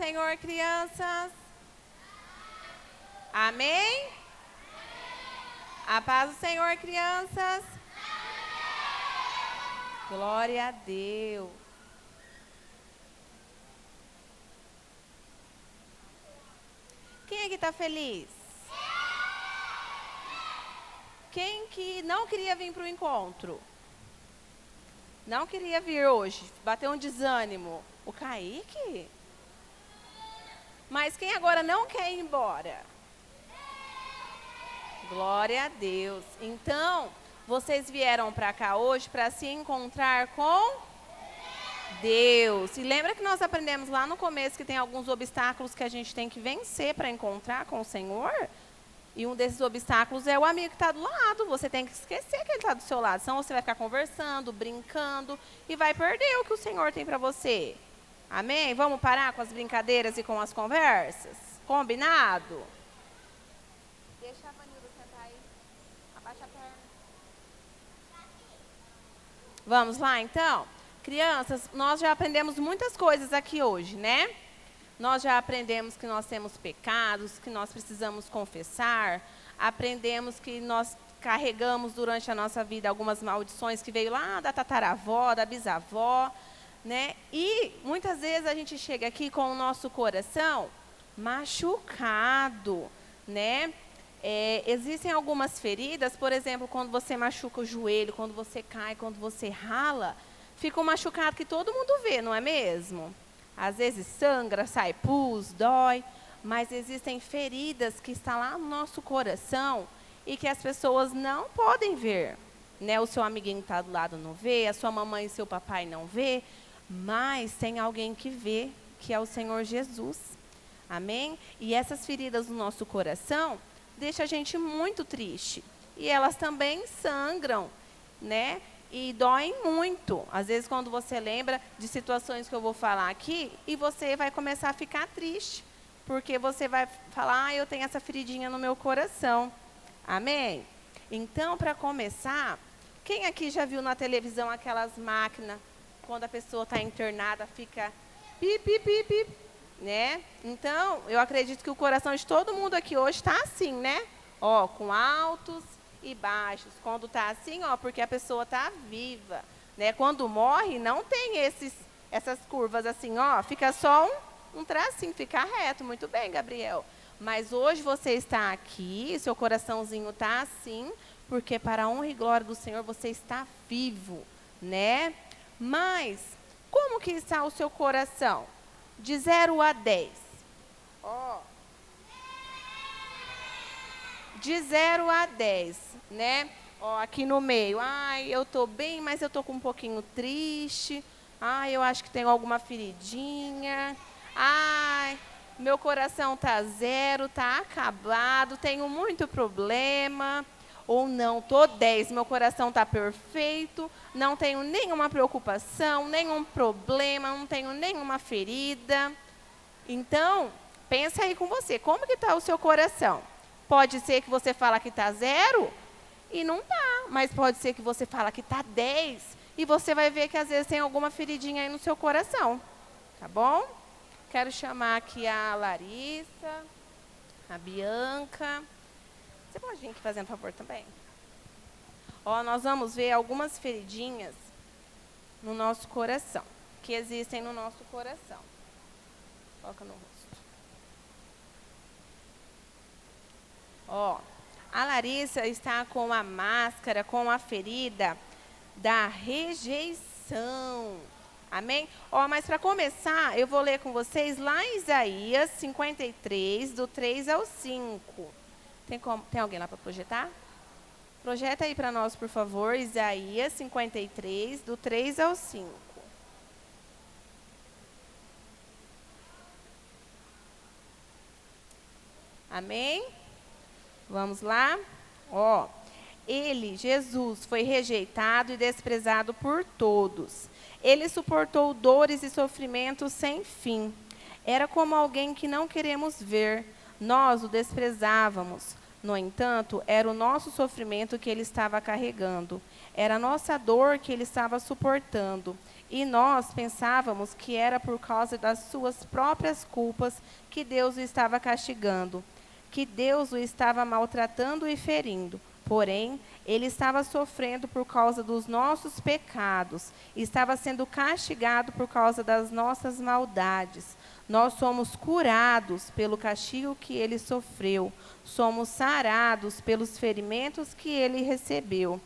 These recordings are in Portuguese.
Senhor, crianças? Amém? A paz do Senhor, crianças? Glória a Deus. Quem aqui está feliz? Quem que não queria vir para o encontro? Não queria vir hoje? Bateu um desânimo? O Kaique? Mas quem agora não quer ir embora? Glória a Deus. Então, vocês vieram para cá hoje para se encontrar com Deus. E lembra que nós aprendemos lá no começo que tem alguns obstáculos que a gente tem que vencer para encontrar com o Senhor? E um desses obstáculos é o amigo que está do lado. Você tem que esquecer que ele está do seu lado. Senão você vai ficar conversando, brincando e vai perder o que o Senhor tem para você. Amém? Vamos parar com as brincadeiras e com as conversas? Combinado? Deixa a Vanilda sentar aí. Abaixa a perna. Vamos lá, então? Crianças, nós já aprendemos muitas coisas aqui hoje, né? Nós já aprendemos que nós temos pecados, que nós precisamos confessar. Aprendemos que nós carregamos durante a nossa vida algumas maldições que veio lá da tataravó, da bisavó, né? E muitas vezes a gente chega aqui com o nosso coração machucado, né? Existem algumas feridas, por exemplo, quando você machuca o joelho, quando você cai, quando você rala, fica um machucado que todo mundo vê, não é mesmo? Às vezes sangra, sai pus, dói, mas existem feridas que estão lá no nosso coração e que as pessoas não podem ver, né? O seu amiguinho que está do lado não vê, a sua mamãe e seu papai não vê, mas tem alguém que vê, que é o Senhor Jesus. Amém? E essas feridas no nosso coração deixam a gente muito triste. E elas também sangram, né? E doem muito. Às vezes, quando você lembra de situações que eu vou falar aqui, e você vai começar a ficar triste. Porque você vai falar, eu tenho essa feridinha no meu coração. Amém? Então, para começar, quem aqui já viu na televisão aquelas máquinas, quando a pessoa está internada, fica pip, pip, pip, pip, né? Então, eu acredito que o coração de todo mundo aqui hoje está assim, né? Ó, com altos e baixos. Quando está assim, ó, porque a pessoa está viva, né? Quando morre, não tem essas curvas assim, ó, fica só um tracinho, fica reto. Muito bem, Gabriel. Mas hoje você está aqui, seu coraçãozinho está assim, porque para a honra e glória do Senhor você está vivo, né? Mas, como que está o seu coração? De 0 a 10. Ó. De 0 a 10, né? Ó, aqui no meio. Ai, eu tô bem, mas eu tô com um pouquinho triste. Ai, eu acho que tenho alguma feridinha. Ai, meu coração tá 0, tá acabado, tenho muito problema. Ou não, tô 10, meu coração tá perfeito, não tenho nenhuma preocupação, nenhum problema, não tenho nenhuma ferida. Então, pensa aí com você, como que tá o seu coração? Pode ser que você fala que está 0 e não está, mas pode ser que você fala que está 10 e você vai ver que às vezes tem alguma feridinha aí no seu coração, tá bom? Quero chamar aqui a Larissa, a Bianca. Você pode vir aqui fazendo favor também? Ó, nós vamos ver algumas feridinhas no nosso coração, que existem no nosso coração. Coloca no rosto. Ó, a Larissa está com a máscara, com a ferida da rejeição. Amém? Ó, mas para começar, eu vou ler com vocês lá em Isaías 53, do 3 ao 5. Tem alguém lá para projetar? Projeta aí para nós, por favor, Isaías 53, do 3 ao 5. Amém? Vamos lá? Ó, ele, Jesus, foi rejeitado e desprezado por todos. Ele suportou dores e sofrimentos sem fim. Era como alguém que não queremos ver. Nós o desprezávamos. No entanto, era o nosso sofrimento que ele estava carregando, era a nossa dor que ele estava suportando. E nós pensávamos que era por causa das suas próprias culpas que Deus o estava castigando, que Deus o estava maltratando e ferindo. Porém, ele estava sofrendo por causa dos nossos pecados, estava sendo castigado por causa das nossas maldades. Nós somos curados pelo castigo que ele sofreu, somos sarados pelos ferimentos que ele recebeu.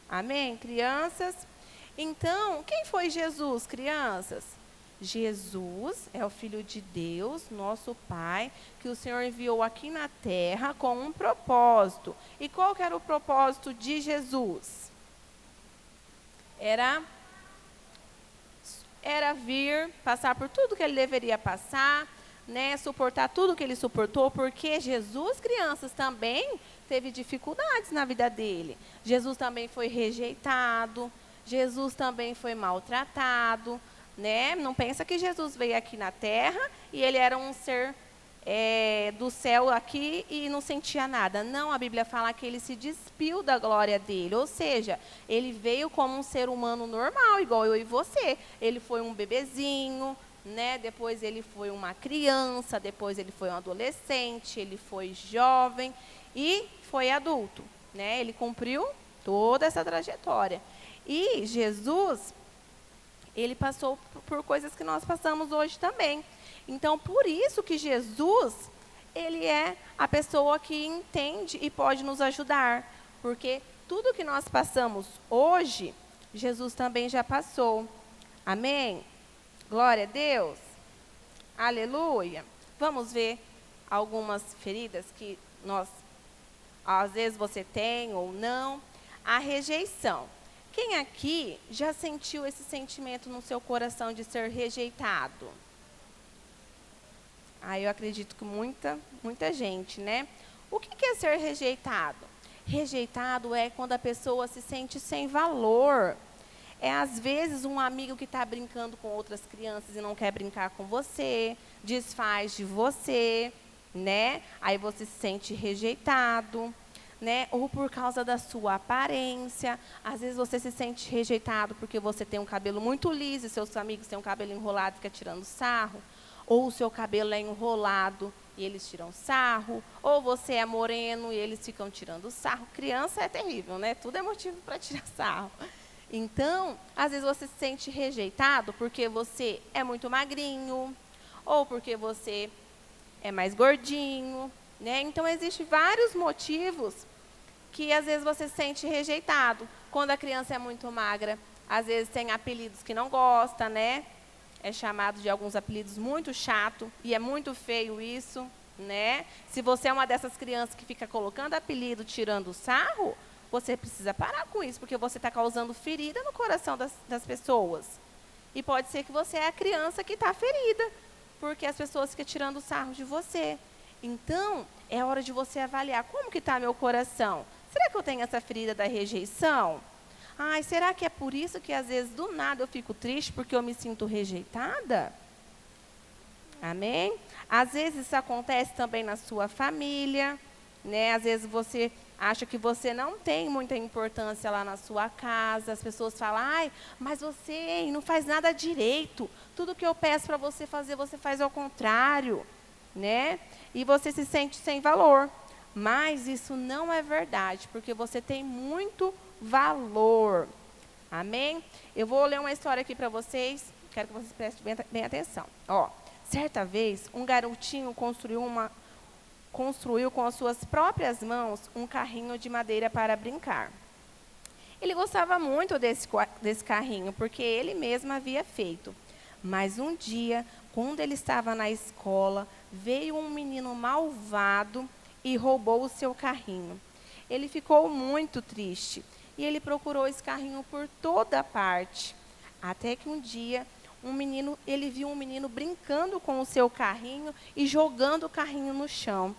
Amém, crianças? Então, quem foi Jesus, crianças? Jesus é o Filho de Deus, nosso Pai, que o Senhor enviou aqui na terra com um propósito. E qual que era o propósito de Jesus? Era vir, passar por tudo que ele deveria passar, né, suportar tudo que ele suportou, porque Jesus, crianças, também teve dificuldades na vida dele. Jesus também foi rejeitado, Jesus também foi maltratado, né? Não pensa que Jesus veio aqui na terra e ele era um ser do céu aqui e não sentia nada. Não, a Bíblia fala que ele se despiu da glória dele, ou seja, ele veio como um ser humano normal, igual eu e você. Ele foi um bebezinho, né? Depois ele foi uma criança, depois ele foi um adolescente, ele foi jovem e foi adulto, né? Ele cumpriu toda essa trajetória. E Jesus, ele passou por coisas que nós passamos hoje também. Então, por isso que Jesus, ele é a pessoa que entende e pode nos ajudar. Porque tudo que nós passamos hoje, Jesus também já passou. Amém? Glória a Deus. Aleluia. Vamos ver algumas feridas que às vezes você tem ou não. A rejeição. Quem aqui já sentiu esse sentimento no seu coração de ser rejeitado? Eu acredito que muita gente, né? O que é ser rejeitado? Rejeitado é quando a pessoa se sente sem valor. É, às vezes, um amigo que está brincando com outras crianças e não quer brincar com você, desfaz de você, né? Aí você se sente rejeitado, né? Ou por causa da sua aparência. Às vezes você se sente rejeitado porque você tem um cabelo muito liso e seus amigos têm um cabelo enrolado e ficam tirando sarro. Ou o seu cabelo é enrolado e eles tiram sarro. Ou você é moreno e eles ficam tirando sarro. Criança é terrível, né? Tudo é motivo para tirar sarro. Então, às vezes você se sente rejeitado porque você é muito magrinho, ou porque você é mais gordinho, né? Então, existem vários motivos que às vezes você se sente rejeitado. Quando a criança é muito magra, às vezes tem apelidos que não gosta, né? É chamado de alguns apelidos muito chato, e é muito feio isso, né? Se você é uma dessas crianças que fica colocando apelido, tirando sarro, você precisa parar com isso, porque você está causando ferida no coração das pessoas. E pode ser que você é a criança que está ferida, porque as pessoas ficam tirando sarro de você. Então, é hora de você avaliar como que está meu coração. Será que eu tenho essa ferida da rejeição? Será que é por isso que às vezes do nada eu fico triste porque eu me sinto rejeitada? Amém? Às vezes isso acontece também na sua família, né? Às vezes você acha que você não tem muita importância lá na sua casa. As pessoas falam, mas você não faz nada direito. Tudo que eu peço para você fazer, você faz ao contrário, né? E você se sente sem valor. Mas isso não é verdade, porque você tem muito valor. Amém? Eu vou ler uma história aqui para vocês. Quero que vocês prestem bem atenção. Certa vez, um garotinho construiu com as suas próprias mãos um carrinho de madeira para brincar. Ele gostava muito desse carrinho, porque ele mesmo havia feito. Mas um dia, quando ele estava na escola, veio um menino malvado e roubou o seu carrinho. Ele ficou muito triste e ele procurou esse carrinho por toda parte. Até que um dia, ele viu um menino brincando com o seu carrinho e jogando o carrinho no chão.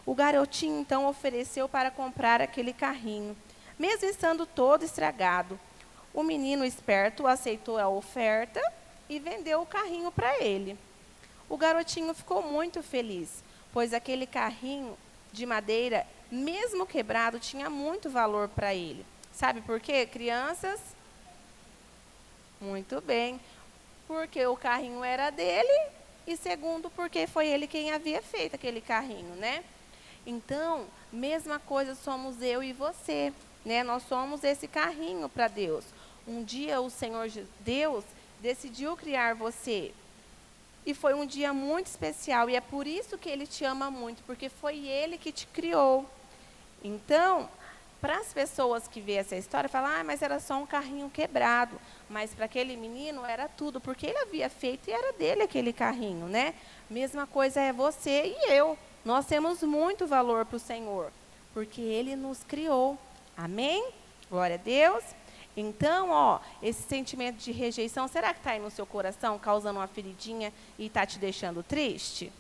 O garotinho, então, ofereceu para comprar aquele carrinho, mesmo estando todo estragado. O menino esperto aceitou a oferta e vendeu o carrinho para ele. O garotinho ficou muito feliz, pois aquele carrinho de madeira mesmo quebrado, tinha muito valor para ele. Sabe por quê, crianças? Muito bem. Porque o carrinho era dele e segundo, porque foi ele quem havia feito aquele carrinho, né? Então, mesma coisa somos eu e você, né? Nós somos esse carrinho para Deus. Um dia o Senhor Deus decidiu criar você. E foi um dia muito especial e é por isso que Ele te ama muito, porque foi Ele que te criou. Então, para as pessoas que vê essa história, falam, mas era só um carrinho quebrado. Mas para aquele menino era tudo, porque ele havia feito e era dele aquele carrinho, né? Mesma coisa é você e eu. Nós temos muito valor para o Senhor, porque Ele nos criou. Amém? Glória a Deus. Então, esse sentimento de rejeição, será que está aí no seu coração, causando uma feridinha e está te deixando triste?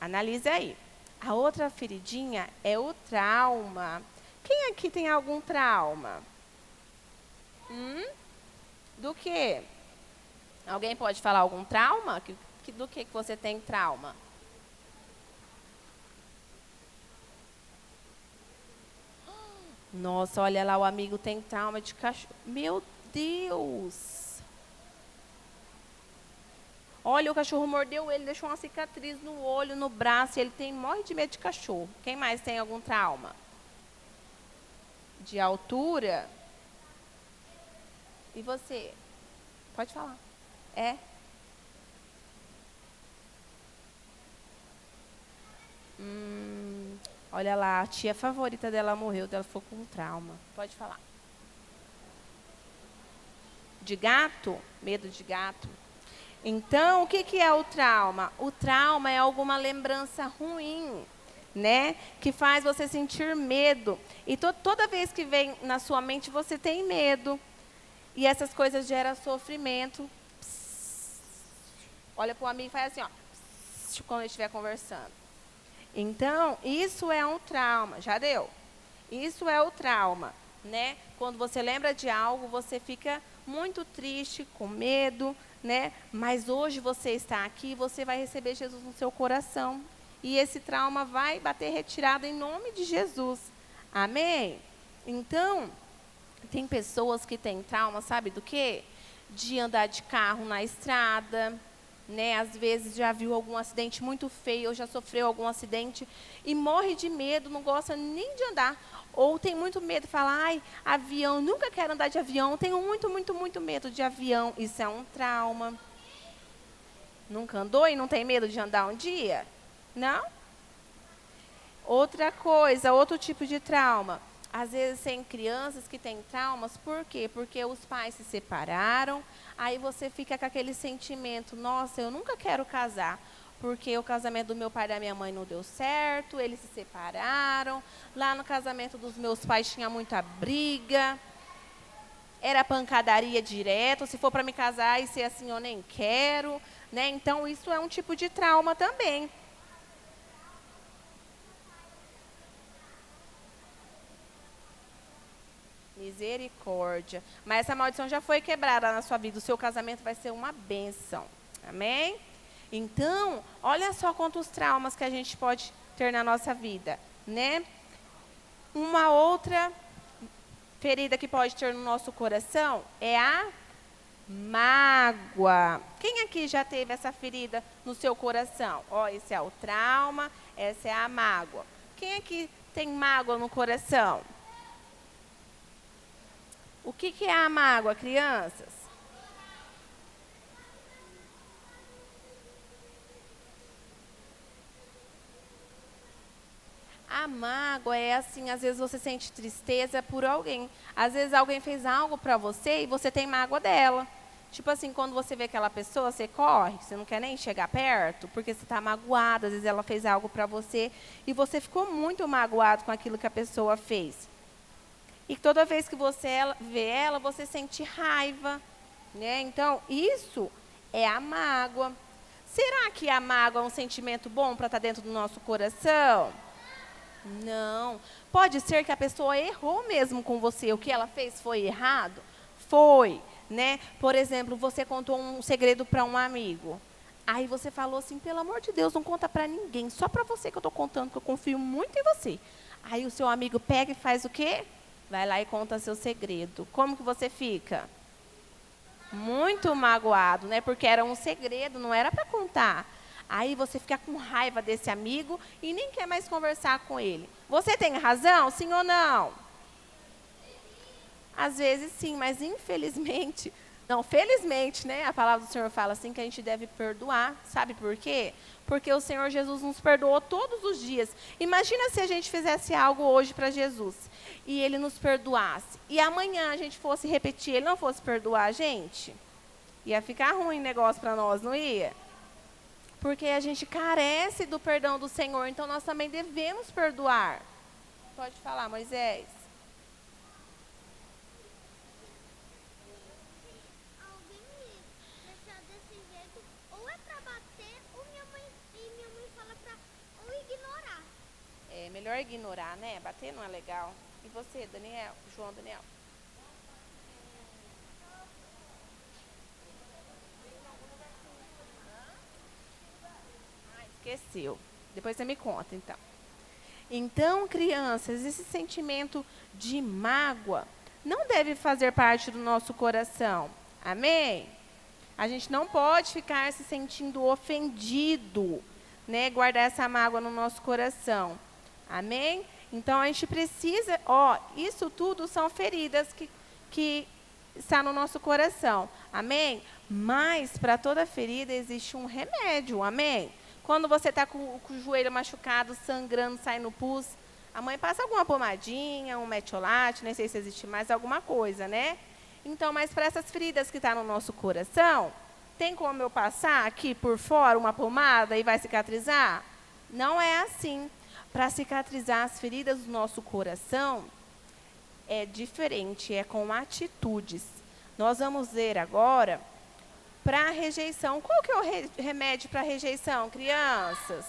Analise aí. A outra feridinha é o trauma. Quem aqui tem algum trauma? Do quê? Alguém pode falar algum trauma? Do que você tem trauma? Nossa, olha lá, o amigo tem trauma de cachorro. Meu Deus! Olha, o cachorro mordeu ele, deixou uma cicatriz no olho, no braço, e ele morre de medo de cachorro. Quem mais tem algum trauma? De altura? E você? Pode falar. É? Olha lá, a tia favorita dela morreu, ela ficou com trauma. Pode falar. De gato? Medo de gato? Então, o que é o trauma? O trauma é alguma lembrança ruim, né? Que faz você sentir medo. E toda vez que vem na sua mente, você tem medo. E essas coisas geram sofrimento. Olha para o amigo e faz assim, quando ele estiver conversando. Então, isso é um trauma. Já deu? Isso é o trauma, né? Quando você lembra de algo, você fica muito triste, com medo, né? Mas hoje você está aqui, você vai receber Jesus no seu coração. E esse trauma vai bater retirado em nome de Jesus. Amém? Então, tem pessoas que têm trauma, sabe do quê? De andar de carro na estrada, né? Às vezes já viu algum acidente muito feio, ou já sofreu algum acidente e morre de medo, não gosta nem de andar. Ou tem muito medo, fala, avião, nunca quero andar de avião, tenho muito, muito, muito medo de avião. Isso é um trauma. Nunca andou e não tem medo de andar um dia? Não? Outra coisa, outro tipo de trauma. Às vezes tem crianças que têm traumas, por quê? Porque os pais se separaram, aí você fica com aquele sentimento, nossa, eu nunca quero casar, porque o casamento do meu pai e da minha mãe não deu certo, eles se separaram, lá no casamento dos meus pais tinha muita briga, era pancadaria direto, se for para me casar e ser assim eu nem quero, né? Então isso é um tipo de trauma também. Misericórdia. Mas essa maldição já foi quebrada na sua vida. O seu casamento vai ser uma bênção. Amém? Então, olha só quantos traumas que a gente pode ter na nossa vida, né? Uma outra ferida que pode ter no nosso coração é a mágoa. Quem aqui já teve essa ferida no seu coração? Esse é o trauma, essa é a mágoa. Quem aqui tem mágoa no coração? O que é a mágoa, crianças? A mágoa é assim, às vezes você sente tristeza por alguém. Às vezes alguém fez algo para você e você tem mágoa dela. Tipo assim, quando você vê aquela pessoa, você corre, você não quer nem chegar perto, porque você está magoado. Às vezes ela fez algo para você e você ficou muito magoado com aquilo que a pessoa fez. E toda vez que você vê ela, você sente raiva, né? Então, isso é a mágoa. Será que a mágoa é um sentimento bom para estar dentro do nosso coração? Não. Pode ser que a pessoa errou mesmo com você. O que ela fez foi errado? Foi, né? Por exemplo, você contou um segredo para um amigo. Aí você falou assim, pelo amor de Deus, não conta para ninguém. Só para você que eu estou contando, que eu confio muito em você. Aí o seu amigo pega e faz o quê? Vai lá e conta seu segredo. Como que você fica? Muito magoado, né? Porque era um segredo, não era para contar. Aí você fica com raiva desse amigo e nem quer mais conversar com ele. Você tem razão, sim ou não? Às vezes sim, mas infelizmente, não, felizmente, né? A palavra do Senhor fala assim que a gente deve perdoar. Sabe por quê? Porque o Senhor Jesus nos perdoou todos os dias. Imagina se a gente fizesse algo hoje para Jesus e ele nos perdoasse. E amanhã a gente fosse repetir, ele não fosse perdoar a gente. Ia ficar ruim o negócio para nós, não ia? Porque a gente carece do perdão do Senhor, então nós também devemos perdoar. Pode falar, Moisés. Alguém me deixar desse jeito, ou é pra bater, ou minha mãe fala pra ou ignorar. É melhor ignorar, né? Bater não é legal. E você, Daniel? João Daniel? Ah, esqueceu. Depois você me conta, então. Então, crianças, esse sentimento de mágoa não deve fazer parte do nosso coração. Amém? A gente não pode ficar se sentindo ofendido, né? Guardar essa mágoa no nosso coração. Amém? Então, a gente precisa, isso tudo são feridas que está no nosso coração. Amém? Mas, para toda ferida, existe um remédio. Amém? Quando você está com o joelho machucado, sangrando, saindo pus, a mãe passa alguma pomadinha, um metiolate, nem sei se existe mais alguma coisa, né? Então, mas para essas feridas que estão no nosso coração, tem como eu passar aqui por fora uma pomada e vai cicatrizar? Não é assim. Para cicatrizar as feridas do nosso coração, é diferente, é com atitudes. Nós vamos ver agora para a rejeição. Qual que é o remédio para a rejeição, crianças?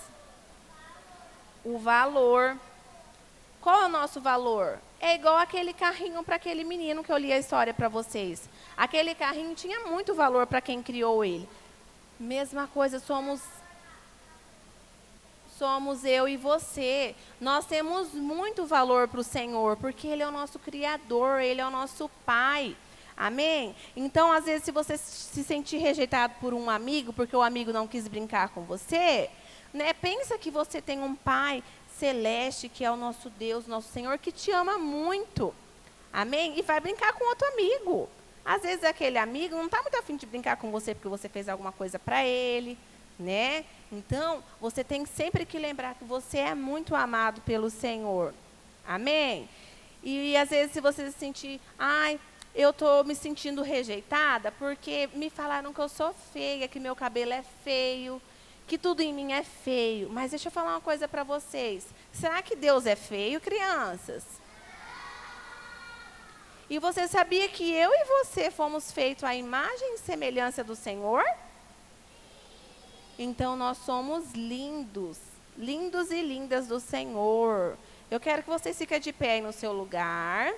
O valor. Qual é o nosso valor? É igual aquele carrinho para aquele menino que eu li a história para vocês. Aquele carrinho tinha muito valor para quem criou ele. Mesma coisa, somos eu e você. Nós temos muito valor para o Senhor, porque Ele é o nosso Criador, Ele é o nosso Pai. Amém? Então, às vezes, se você se sentir rejeitado por um amigo, porque o amigo não quis brincar com você, né, pensa que você tem um Pai celeste, que é o nosso Deus, nosso Senhor, que te ama muito. Amém? E vai brincar com outro amigo. Às vezes, aquele amigo não está muito afim de brincar com você, porque você fez alguma coisa para ele, né? Então, você tem sempre que lembrar que você é muito amado pelo Senhor. Amém? E às vezes, se você se sentir, eu estou me sentindo rejeitada porque me falaram que eu sou feia, que meu cabelo é feio, que tudo em mim é feio. Mas deixa eu falar uma coisa para vocês. Será que Deus é feio, crianças? E você sabia que eu e você fomos feitos à imagem e semelhança do Senhor? Então, nós somos lindos, lindos e lindas do Senhor. Eu quero que você fique de pé aí no seu lugar,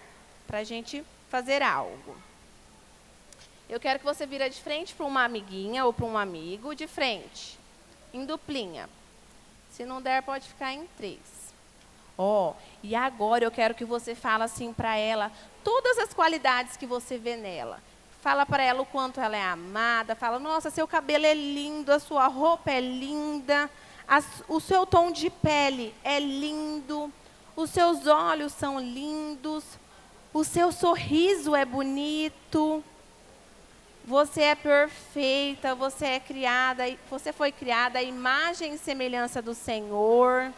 para a gente fazer algo. Eu quero que você vira de frente para uma amiguinha ou para um amigo, de frente, em duplinha. Se não der, pode ficar em 3. E agora eu quero que você fale assim para ela, todas as qualidades que você vê nela. Fala para ela o quanto ela é amada. Fala, nossa, seu cabelo é lindo, a sua roupa é linda, o seu tom de pele é lindo, os seus olhos são lindos, o seu sorriso é bonito, você é perfeita, você foi criada à imagem e semelhança do Senhor.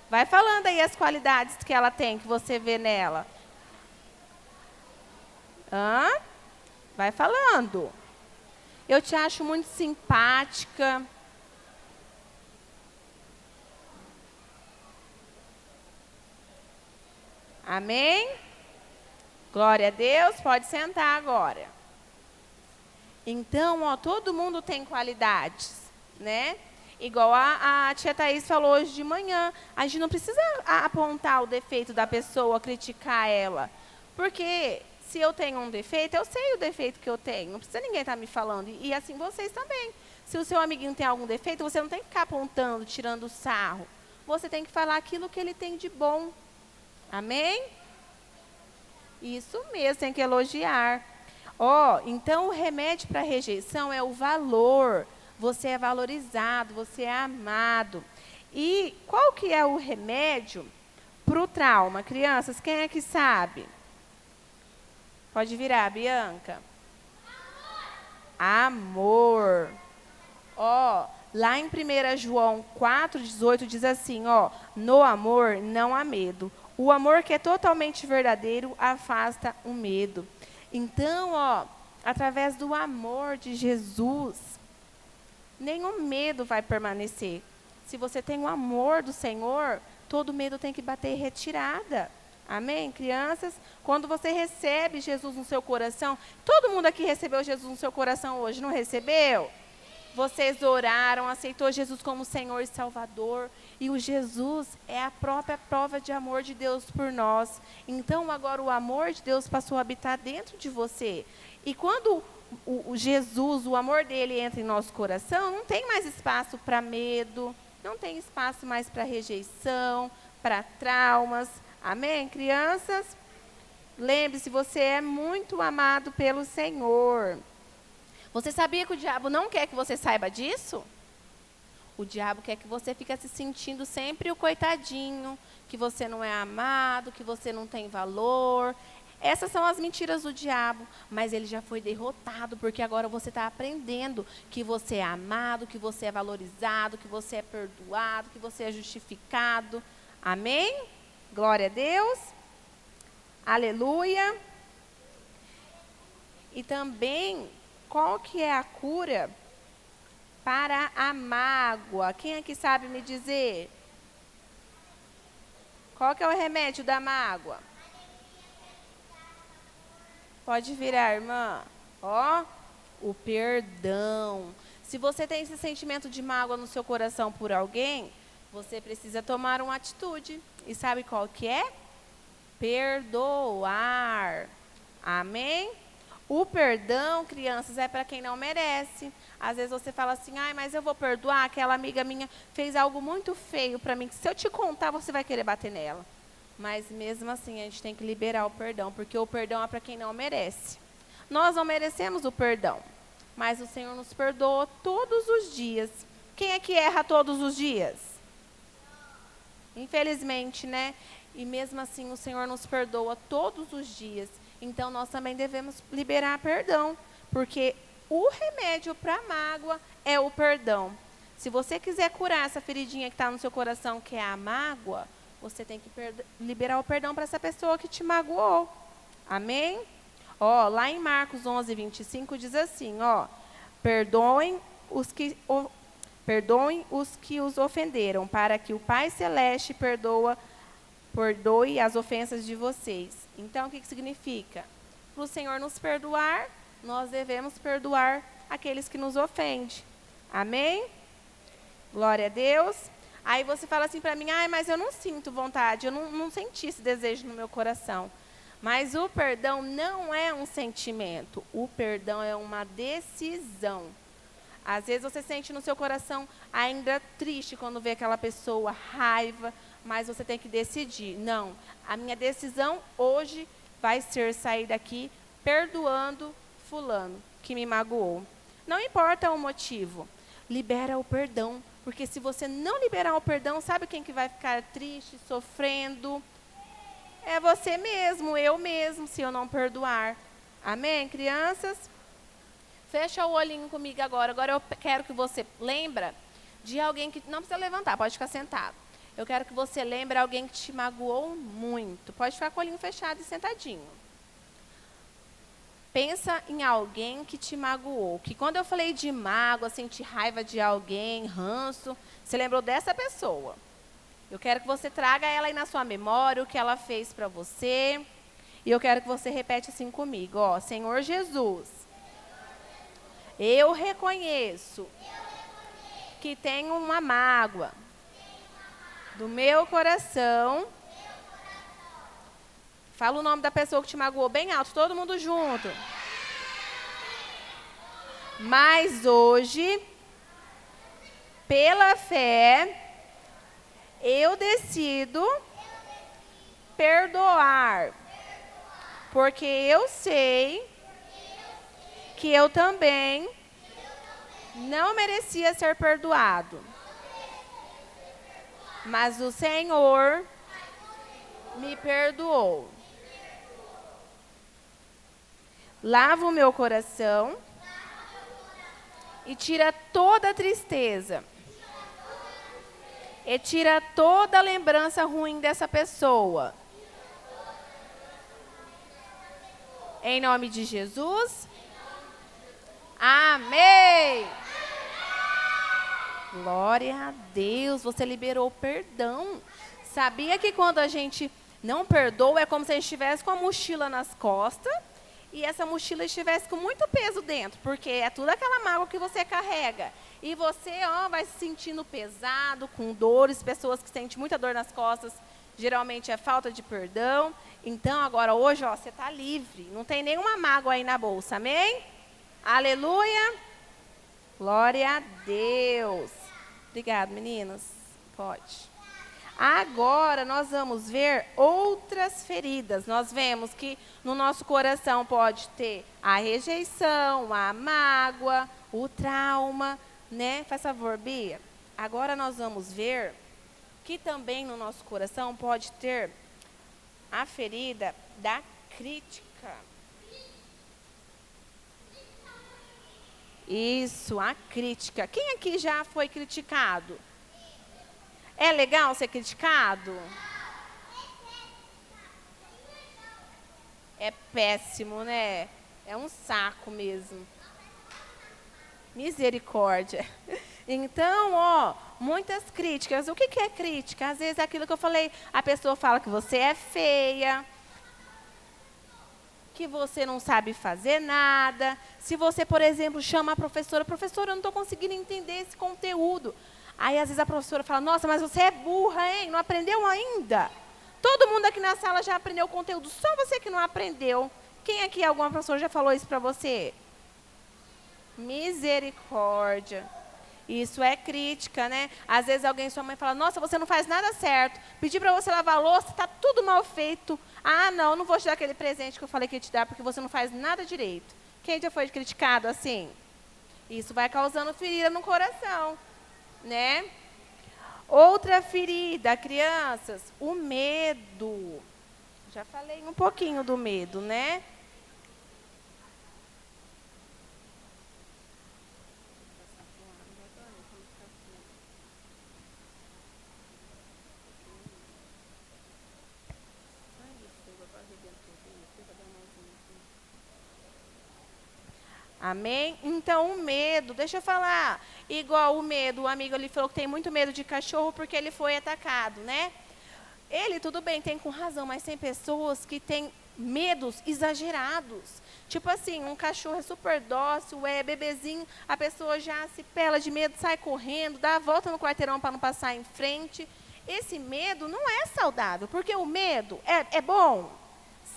Vai falando aí as qualidades que ela tem, que você vê nela. Vai falando. Eu te acho muito simpática. Amém? Glória a Deus. Pode sentar agora. Então, todo mundo tem qualidades, né? Igual a tia Thaís falou hoje de manhã. A gente não precisa apontar o defeito da pessoa, criticar ela. Porque se eu tenho um defeito, eu sei o defeito que eu tenho. Não precisa ninguém estar me falando. E assim vocês também. Se o seu amiguinho tem algum defeito, você não tem que ficar apontando, tirando sarro. você tem que falar aquilo que ele tem de bom. Amém? Isso mesmo, tem que elogiar. Então o remédio para a rejeição é o valor. Você é valorizado, você é amado. E qual que é o remédio para o trauma? Crianças, quem é que sabe? Pode virar, Bianca. Amor. Lá em 1 João 4,18 diz assim, no amor não há medo. O amor que é totalmente verdadeiro afasta o medo. Então, através do amor de Jesus, nenhum medo vai permanecer. Se você tem o amor do Senhor, todo medo tem que bater em retirada. Amém, crianças? Quando você recebe Jesus no seu coração, todo mundo aqui recebeu Jesus no seu coração hoje, não recebeu? Vocês oraram, aceitou Jesus como Senhor e Salvador. E o Jesus é a própria prova de amor de Deus por nós. Então, agora o amor de Deus passou a habitar dentro de você. E quando o Jesus, o amor dele entra em nosso coração, não tem mais espaço para medo, não tem espaço mais para rejeição, para traumas. Amém, crianças? Lembre-se, você é muito amado pelo Senhor. Você sabia que o diabo não quer que você saiba disso? O diabo quer que você fique se sentindo sempre o coitadinho, que você não é amado, que você não tem valor. Essas são as mentiras do diabo, mas ele já foi derrotado, porque agora você está aprendendo que você é amado, que você é valorizado, que você é perdoado, que você é justificado. Amém? Glória a Deus. Aleluia. E também, qual que é a cura para a mágoa? Quem aqui sabe me dizer? Qual que é o remédio da mágoa? Pode virar, irmã. O perdão. Se você tem esse sentimento de mágoa no seu coração por alguém, você precisa tomar uma atitude. E sabe qual que é? Perdoar. Amém? O perdão, crianças, é para quem não merece. Às vezes você fala assim, mas eu vou perdoar, aquela amiga minha fez algo muito feio para mim, que se eu te contar, você vai querer bater nela. Mas mesmo assim, a gente tem que liberar o perdão, porque o perdão é para quem não merece. Nós não merecemos o perdão, mas o Senhor nos perdoa todos os dias. Quem é que erra todos os dias? Infelizmente, né? E mesmo assim, o Senhor nos perdoa todos os dias. Então, nós também devemos liberar perdão, porque o remédio para a mágoa é o perdão. Se você quiser curar essa feridinha que está no seu coração, que é a mágoa, você tem que liberar o perdão para essa pessoa que te magoou. Amém? Lá em Marcos 11:25 diz assim, perdoem os que os ofenderam, para que o Pai Celeste perdoe as ofensas de vocês. Então, o que significa? Para o Senhor nos perdoar, nós devemos perdoar aqueles que nos ofendem. Amém? Glória a Deus. Aí você fala assim para mim, mas eu não sinto vontade, eu não senti esse desejo no meu coração. Mas o perdão não é um sentimento, o perdão é uma decisão. Às vezes você sente no seu coração ainda triste quando vê aquela pessoa, raiva, mas você tem que decidir. Não, a minha decisão hoje vai ser sair daqui perdoando fulano que me magoou. Não importa o motivo, libera o perdão. Porque se você não liberar o perdão, sabe quem que vai ficar triste, sofrendo? É você mesmo, eu mesmo, se eu não perdoar. Amém, crianças? Fecha o olhinho comigo agora. Agora eu quero que você lembre de alguém que... Não precisa levantar, pode ficar sentado. Eu quero que você lembre alguém que te magoou muito. Pode ficar com o olhinho fechado e sentadinho. Pensa em alguém que te magoou. Que quando eu falei de mágoa, sentir raiva de alguém, ranço, você lembrou dessa pessoa. Eu quero que você traga ela aí na sua memória, o que ela fez para você. E eu quero que você repete assim comigo. Senhor Jesus, eu reconheço que tenho uma mágoa do meu coração. Fala o nome da pessoa que te magoou bem alto, todo mundo junto. Mas hoje, pela fé, Eu decido perdoar, porque eu sei que eu também não merecia ser perdoado. Mas o Senhor me perdoou. Lava o meu coração e tira toda a tristeza. E tira toda a lembrança ruim dessa pessoa. Em nome de Jesus. Amém. Glória a Deus, você liberou perdão. Sabia que quando a gente não perdoa, é como se a gente estivesse com a mochila nas costas e essa mochila estivesse com muito peso dentro, porque é tudo aquela mágoa que você carrega. E você vai se sentindo pesado, com dores, pessoas que sentem muita dor nas costas, geralmente é falta de perdão. Então, agora, hoje, você está livre, não tem nenhuma mágoa aí na bolsa, amém? Aleluia! Glória a Deus! Obrigado, meninas. Pode. Agora, nós vamos ver outras feridas. Nós vemos que no nosso coração pode ter a rejeição, a mágoa, o trauma, né? Faz favor, Bia. Agora nós vamos ver que também no nosso coração pode ter a ferida da crítica. Isso, a crítica. Quem aqui já foi criticado? É legal ser criticado? É péssimo, né? É um saco mesmo. Misericórdia. Então, muitas críticas. O que é crítica? Às vezes é aquilo que eu falei, a pessoa fala que você é feia, que você não sabe fazer nada. Se você, por exemplo, chama a professora, professora, eu não estou conseguindo entender esse conteúdo. Aí, às vezes, a professora fala, nossa, mas você é burra, hein? Não aprendeu ainda? Todo mundo aqui na sala já aprendeu o conteúdo, só você que não aprendeu. Quem aqui, alguma professora já falou isso para você? Misericórdia. Isso é crítica, né? Às vezes alguém, sua mãe fala, nossa, você não faz nada certo. Pedi para você lavar a louça, está tudo mal feito. Ah, não vou te dar aquele presente que eu falei que ia te dar, porque você não faz nada direito. Quem já foi criticado assim? Isso vai causando ferida no coração, né? Outra ferida, crianças, o medo. Já falei um pouquinho do medo, né? Amém? Então, o medo, deixa eu falar, igual o medo, o amigo ali falou que tem muito medo de cachorro porque ele foi atacado, né? Ele, tudo bem, tem com razão, mas tem pessoas que têm medos exagerados. Tipo assim, um cachorro é super dócil, é bebezinho, a pessoa já se pela de medo, sai correndo, dá a volta no quarteirão para não passar em frente. Esse medo não é saudável, porque o medo é bom?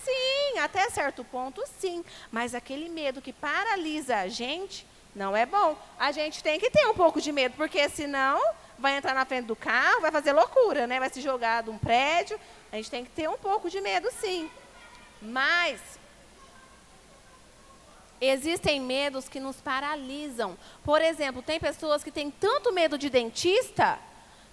Sim, até certo ponto, sim. Mas aquele medo que paralisa a gente não é bom. A gente tem que ter um pouco de medo, porque senão vai entrar na frente do carro, vai fazer loucura, né? Vai se jogar de um prédio. A gente tem que ter um pouco de medo, sim. Mas existem medos que nos paralisam. Por exemplo, tem pessoas que têm tanto medo de dentista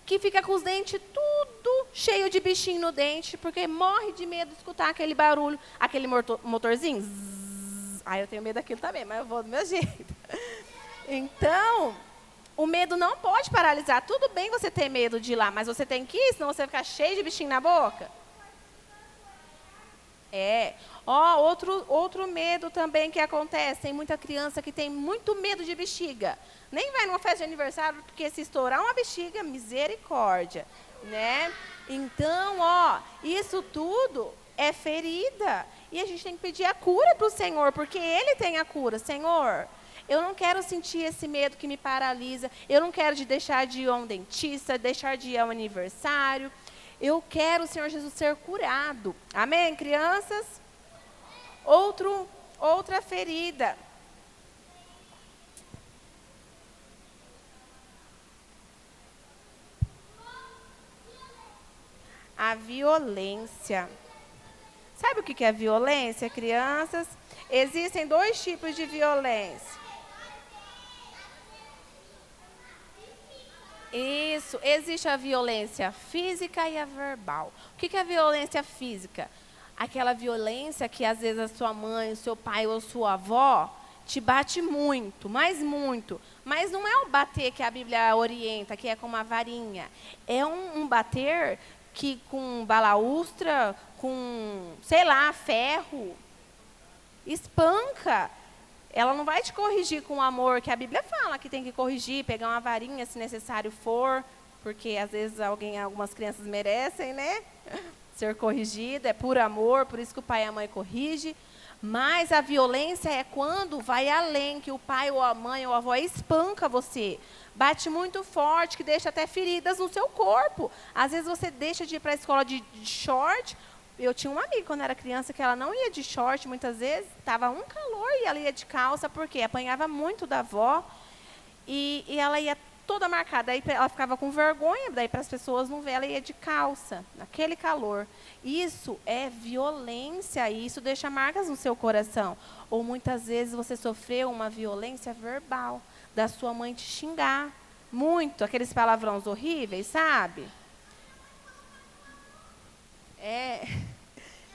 que fica com os dentes tudo cheio de bichinho no dente, porque morre de medo de escutar aquele barulho, aquele motorzinho. Zzz. Ah, eu tenho medo daquilo também, mas eu vou do meu jeito. Então, o medo não pode paralisar. Tudo bem você ter medo de ir lá, mas você tem que ir, senão você vai ficar cheio de bichinho na boca. Outro medo também que acontece, tem muita criança que tem muito medo de bexiga. Nem vai numa festa de aniversário, porque se estourar uma bexiga, misericórdia, né? Então, isso tudo é ferida. E a gente tem que pedir a cura para o Senhor, porque Ele tem a cura. Senhor, eu não quero sentir esse medo que me paralisa. Eu não quero deixar de ir a um dentista, deixar de ir ao aniversário. Eu quero, Senhor Jesus, ser curado. Amém, crianças? Outra ferida. violência. Sabe o que é violência, crianças? Existem 2 tipos de violência. Isso, existe a violência física e a verbal. O que é a violência física? Aquela violência que às vezes a sua mãe, o seu pai ou sua avó te bate muito, mas muito. Mas não é um bater que a Bíblia orienta, que é com uma varinha. É um bater que com balaustra, com, sei lá, ferro, espanca. Ela não vai te corrigir com amor, que a Bíblia fala que tem que corrigir, pegar uma varinha se necessário for, porque às vezes algumas crianças merecem, né? Ser corrigida, é por amor, por isso que o pai e a mãe corrigem. Mas a violência é quando vai além, que o pai ou a mãe ou a avó espanca você. Bate muito forte, que deixa até feridas no seu corpo. Às vezes você deixa de ir para a escola de short. Eu tinha uma amiga quando era criança que ela não ia de short, muitas vezes, estava um calor e ela ia de calça, porque apanhava muito da avó. E ela ia toda marcada, aí ela ficava com vergonha, daí para as pessoas não ver, ela ia de calça, naquele calor. Isso é violência, e isso deixa marcas no seu coração. Ou muitas vezes você sofreu uma violência verbal, da sua mãe te xingar, muito, aqueles palavrões horríveis, sabe?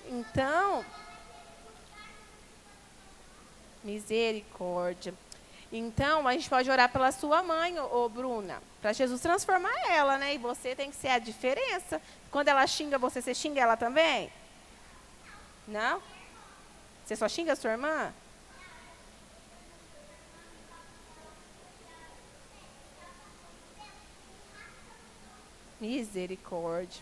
Então, misericórdia. Então, a gente pode orar pela sua mãe, ô Bruna, para Jesus transformar ela, né? E você tem que ser a diferença. Quando ela xinga você, você xinga ela também? Não? Você só xinga a sua irmã? Misericórdia.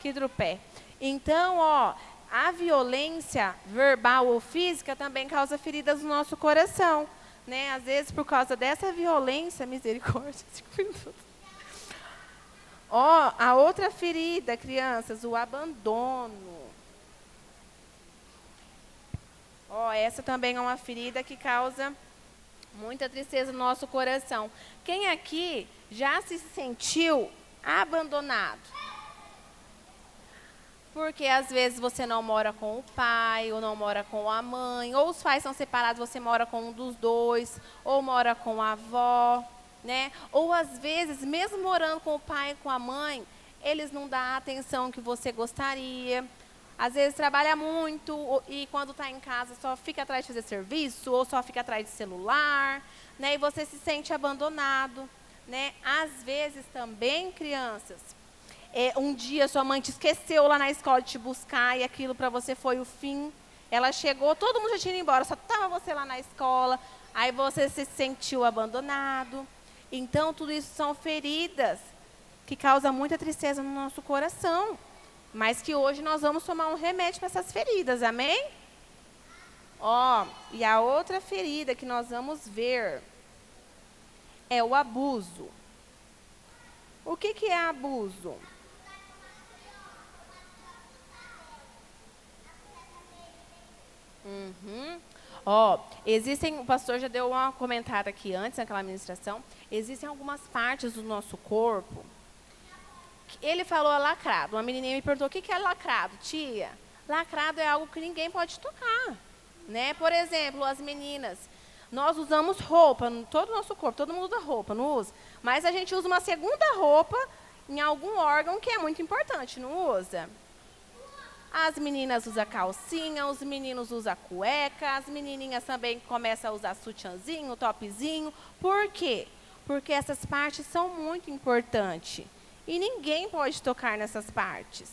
Que trupé. Então, ó, a violência verbal ou física também causa feridas no nosso coração. Né? Às vezes, por causa dessa violência, misericórdia, 5 minutos. Ó, a outra ferida, crianças, o abandono. Ó, essa também é uma ferida que causa muita tristeza no nosso coração. Quem aqui já se sentiu abandonado? Porque às vezes você não mora com o pai, ou não mora com a mãe, ou os pais são separados, você mora com um dos dois, ou mora com a avó, né? Ou às vezes, mesmo morando com o pai e com a mãe, eles não dão a atenção que você gostaria. Às vezes trabalha muito e quando está em casa só fica atrás de fazer serviço, ou só fica atrás de celular, né? E você se sente abandonado, né? Às vezes também, crianças, um dia sua mãe te esqueceu lá na escola de te buscar e aquilo para você foi o fim. Ela chegou, todo mundo já tinha ido embora, só estava você lá na escola. Aí você se sentiu abandonado. Então, tudo isso são feridas que causam muita tristeza no nosso coração. Mas que hoje nós vamos tomar um remédio para essas feridas, amém? Ó, e a outra ferida que nós vamos ver é o abuso. O que é abuso? Ó, existem, o pastor já deu uma comentada aqui antes, naquela ministração, existem algumas partes do nosso corpo, ele falou lacrado, uma menininha me perguntou, o que é lacrado, tia? Lacrado é algo que ninguém pode tocar, né? Por exemplo, as meninas, nós usamos roupa, todo o nosso corpo, todo mundo usa roupa, não usa? Mas a gente usa uma segunda roupa em algum órgão que é muito importante, não usa? As meninas usam calcinha, os meninos usam cueca, as menininhas também começam a usar sutiãzinho, topzinho. Por quê? Porque essas partes são muito importantes. E ninguém pode tocar nessas partes.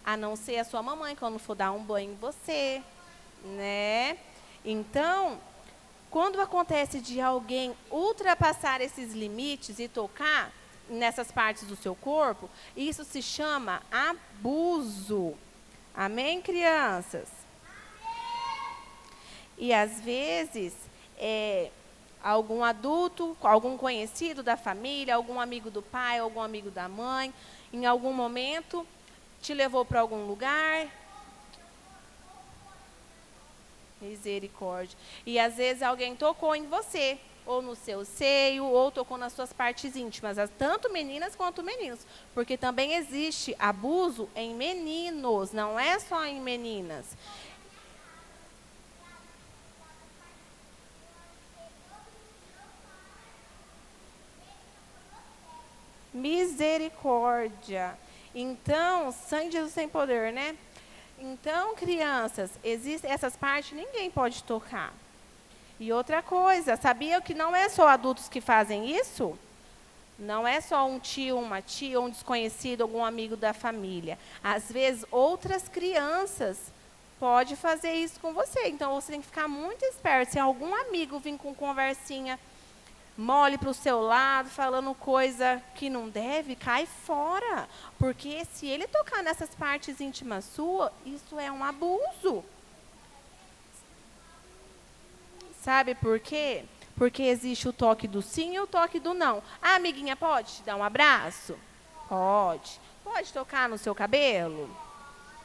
A não ser a sua mamãe, quando for dar um banho em você, né? Então, quando acontece de alguém ultrapassar esses limites e tocar nessas partes do seu corpo, isso se chama abuso. Amém, crianças? E às vezes, algum adulto, algum conhecido da família, algum amigo do pai, algum amigo da mãe, em algum momento, te levou para algum lugar. Misericórdia. E às vezes alguém tocou em você. ou no seu seio, ou tocou nas suas partes íntimas, tanto meninas quanto meninos, porque também existe abuso em meninos, não é só em meninas. Misericórdia. Então, sangue de Jesus tem poder, né? Então, crianças, existem essas partes, ninguém pode tocar. E outra coisa, sabia que não é só adultos que fazem isso? Não é só um tio, uma tia, um desconhecido, algum amigo da família. Às vezes, outras crianças podem fazer isso com você. Então, você tem que ficar muito esperto. Se algum amigo vir com conversinha mole para o seu lado, falando coisa que não deve, cai fora. Porque se ele tocar nessas partes íntimas suas, isso é um abuso. Sabe por quê? Porque existe o toque do sim e o toque do não. Ah, amiguinha, pode te dar um abraço? Pode. Pode tocar no seu cabelo?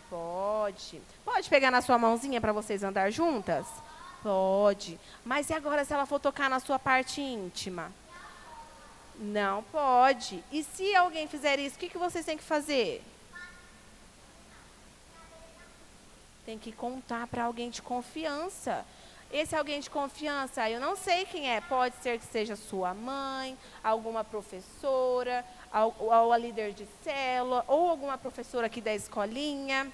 Pode. Pode pegar na sua mãozinha para vocês andar juntas? Pode. Mas e agora se ela for tocar na sua parte íntima? Não pode. E se alguém fizer isso, o que vocês têm que fazer? Tem que contar para alguém de confiança. Esse alguém de confiança, eu não sei quem é. Pode ser que seja sua mãe, alguma professora, ou a líder de célula, ou alguma professora aqui da escolinha,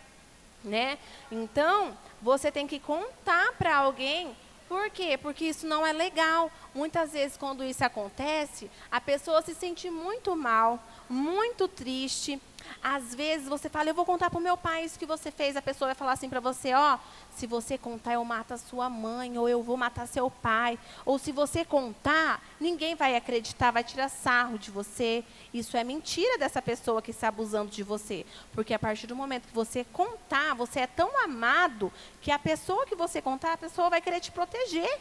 né? Então, você tem que contar para alguém. Por quê? Porque isso não é legal. Muitas vezes, quando isso acontece, a pessoa se sente muito mal, muito triste. Às vezes, você fala, eu vou contar para o meu pai isso que você fez. A pessoa vai falar assim para você, ó, se você contar, eu mato a sua mãe, ou eu vou matar seu pai. Ou se você contar, ninguém vai acreditar, vai tirar sarro de você. Isso é mentira dessa pessoa que está abusando de você. Porque a partir do momento que você contar, você é tão amado, que a pessoa que você contar, a pessoa vai querer te proteger.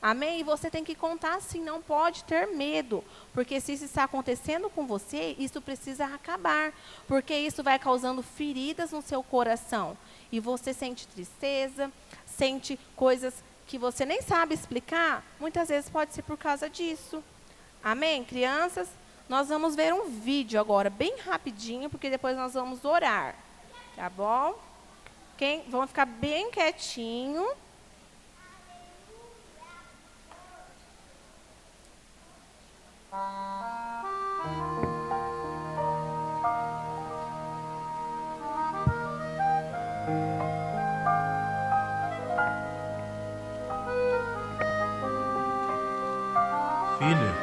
Amém? E você tem que contar assim, não pode ter medo. Porque se isso está acontecendo com você, isso precisa acabar. Porque isso vai causando feridas no seu coração. E você sente tristeza, sente coisas que você nem sabe explicar. Muitas vezes pode ser por causa disso. Amém, crianças? Nós vamos ver um vídeo agora, bem rapidinho, porque depois nós vamos orar. Tá bom? Vão ficar bem quietinho. Filha,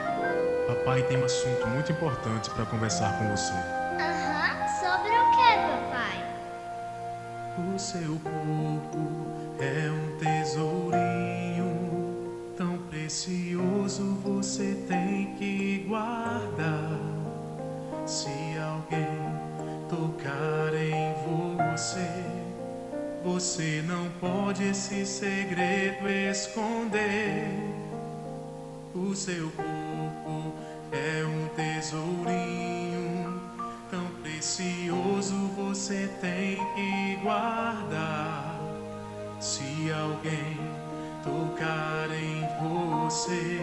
papai tem um assunto muito importante para conversar com você. Aham, sobre o que, papai? O seu corpo é um tesourinho tão precioso, você tem que guardar. Se alguém tocar em você, você não pode esse segredo esconder. O seu corpo é um tesourinho tão precioso, você tem que guardar. Se alguém tocar em você,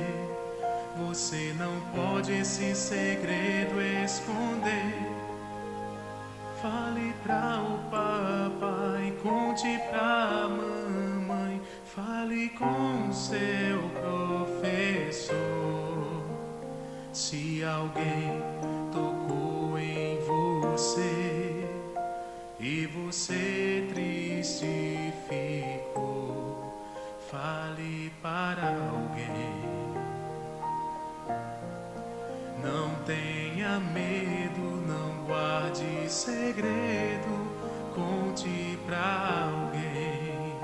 você não pode esse segredo esconder. Fale pra o papai, conte pra mamãe, fale com seu professor. Se alguém tocou em você e você triste ficou, fale para alguém. Não tenha medo, não guarde segredo, conte pra alguém.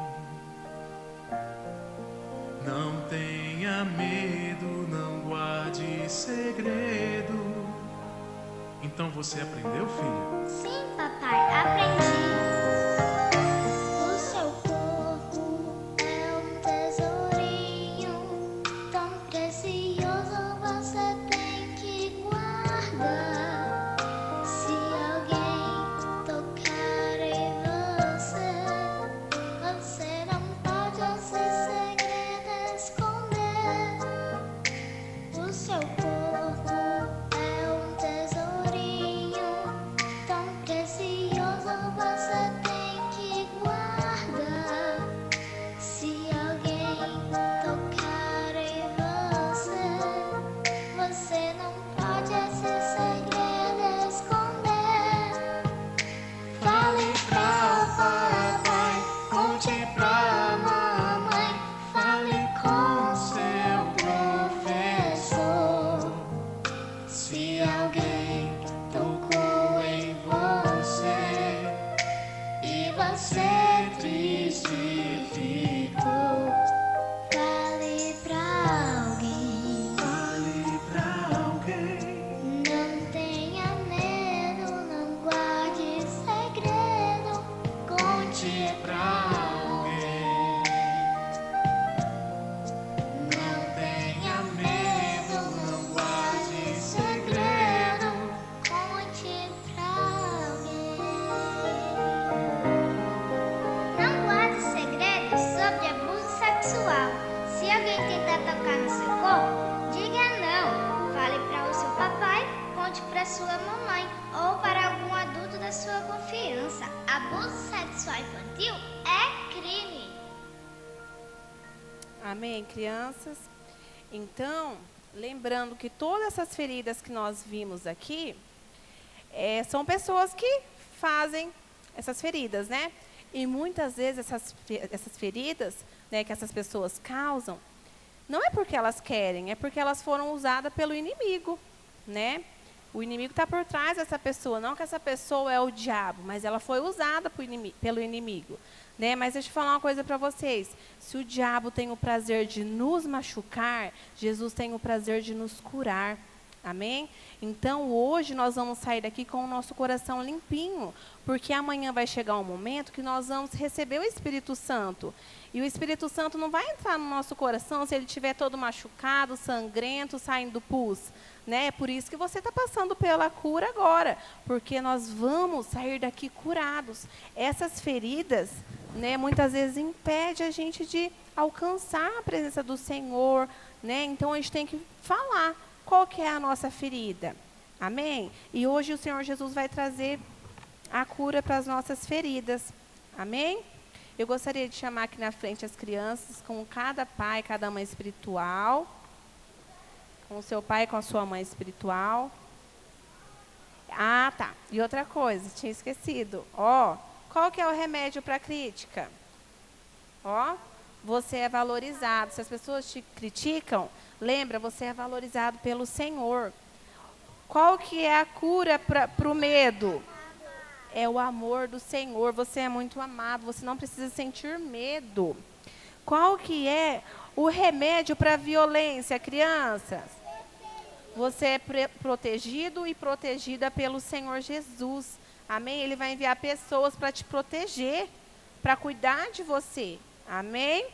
Não tenha medo, não guarde segredo. Então você aprendeu, filha? Sim, papai, aprendi. O seu corpo é um tesourinho tão precioso, você tem que guardar. Se alguém tocar em você, você não pode esse segredo esconder. Amém, crianças? Então, lembrando que todas essas feridas que nós vimos aqui, são pessoas que fazem essas feridas, né? E muitas vezes essas feridas, né, que essas pessoas causam, não é porque elas querem, é porque elas foram usadas pelo inimigo, né? O inimigo está por trás dessa pessoa, não que essa pessoa é o diabo, mas ela foi usada pelo inimigo, né? Mas deixa eu falar uma coisa para vocês. Se o diabo tem o prazer de nos machucar, Jesus tem o prazer de nos curar. Amém? Então, hoje nós vamos sair daqui com o nosso coração limpinho, porque amanhã vai chegar um momento que nós vamos receber o Espírito Santo. E o Espírito Santo não vai entrar no nosso coração se ele estiver todo machucado, sangrento, saindo pus. Né? É por isso que você está passando pela cura agora, porque nós vamos sair daqui curados. Essas feridas, né, muitas vezes impedem a gente de alcançar a presença do Senhor. Né? Então, a gente tem que falar. Qual que é a nossa ferida? Amém? E hoje o Senhor Jesus vai trazer a cura para as nossas feridas. Amém? Eu gostaria de chamar aqui na frente as crianças, com cada pai, cada mãe espiritual. Com o seu pai e com a sua mãe espiritual. Ah, tá. E outra coisa, tinha esquecido. Ó, qual que é o remédio para a crítica? Ó, você é valorizado. Se as pessoas te criticam, lembra, você é valorizado pelo Senhor. Qual que é a cura para o medo? É o amor do Senhor. Você é muito amado, você não precisa sentir medo. Qual que é o remédio para a violência, crianças? Você é protegido e protegida pelo Senhor Jesus. Amém? Ele vai enviar pessoas para te proteger, para cuidar de você. Amém?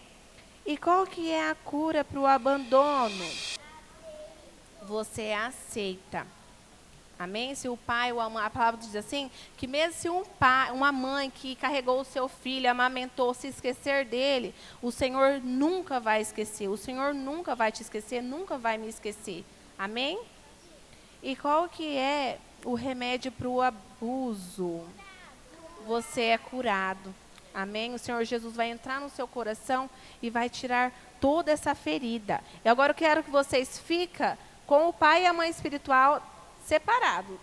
E qual que é a cura para o abandono? Você aceita. Amém? Se o pai ou a mãe, a palavra diz assim, que mesmo se uma mãe que carregou o seu filho, amamentou, se esquecer dele, o Senhor nunca vai esquecer. O Senhor nunca vai te esquecer, nunca vai me esquecer. Amém? E qual que é o remédio para o abuso? Você é curado. Amém? O Senhor Jesus vai entrar no seu coração e vai tirar toda essa ferida. E agora eu quero que vocês fiquem com o pai e a mãe espiritual separados.